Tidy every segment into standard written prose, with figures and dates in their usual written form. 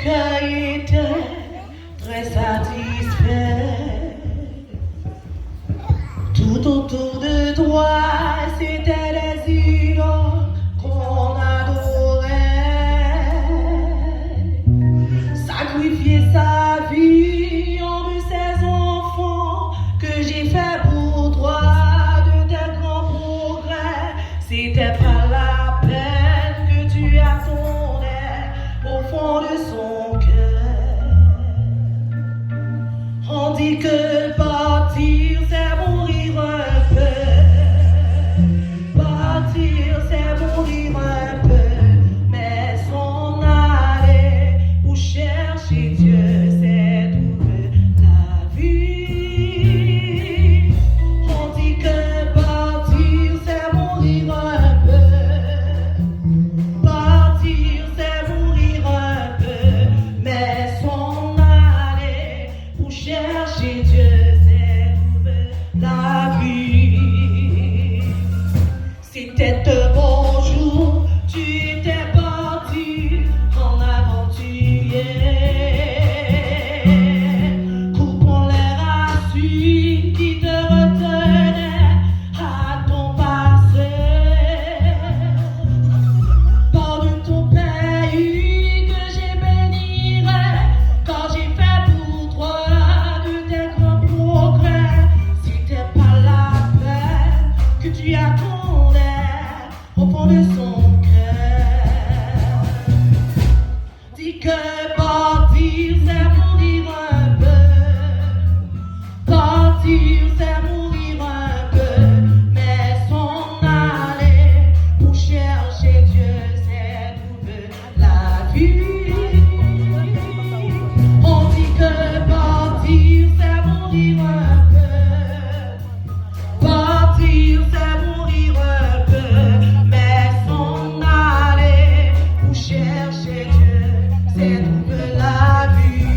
cœur était très satisfait. Tout autour de toi, c'était des idoles qu'on adorait. Sacrifier sa vie en de ses enfants que j'ai fait pour toi, de tes grands progrès. C'était pas la peine que tu attendais au fond de son cœur. On dit que partir c'est mourir un peu. Partir c'est mourir un peu. Mais s'en aller pour chercher Dieu, c'est trouver la vie. On dit que partir c'est mourir un peu. Partir c'est mourir un peu. Mais s'en aller pour chercher Dieu, c'est trouver la vie. C'était un bon jour, tu étais parti en aventurier, coupant les racines qui te retenaient à ton passé. Pardonne ton pays que j'ai bénirai, quand j'ai fait pour toi de tes grands progrès. C'était pas la peine que tu attendais au fond de son cœur. Dis que partir c'est mourir un peu. Partir c'est mourir un peu. Mais s'en aller pour chercher Dieu, c'est trouver la vie. On dit que partir c'est mourir un peu. Partir c'est mourir un peu. Mais s'en aller pour chercher Dieu, c'est trouver la vie.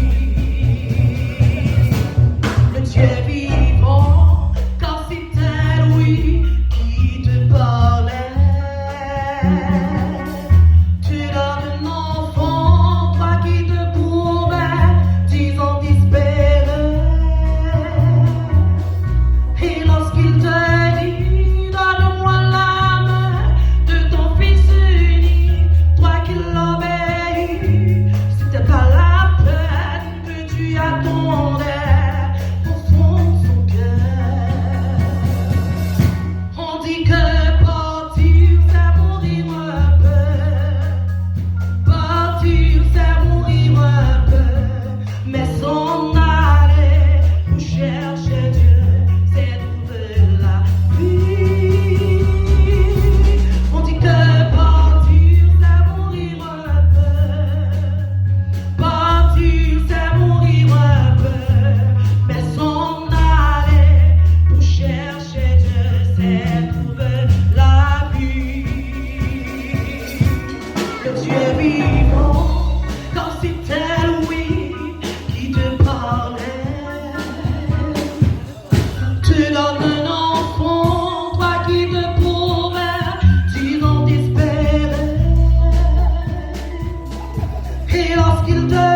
Le Dieu vivant, quand c'était lui qui te parlait. Tu donnes un enfant, toi qui te prouvais, 10 ans d'espérer. Et lorsqu'il te dit, donne-moi la main de ton fils unique, toi qui l'obéis, c'était pas la peine que tu attendais au fond de son cœur. On dit que partir c'est mourir un peu. Partir c'est mourir un peu. Mais s'en aller pour chercher Dieu, c'est trouver la vie. On dit que partir c'est mourir un peu. Partir c'est mourir un peu. Mais s'en aller pour chercher Dieu, c'est trouver la vie. Le Dieu vivant, quand c'était lui qui te parlait. Tu donnes un enfant, toi qui te prouvais, 10 ans d'espérer. Et lorsqu'il te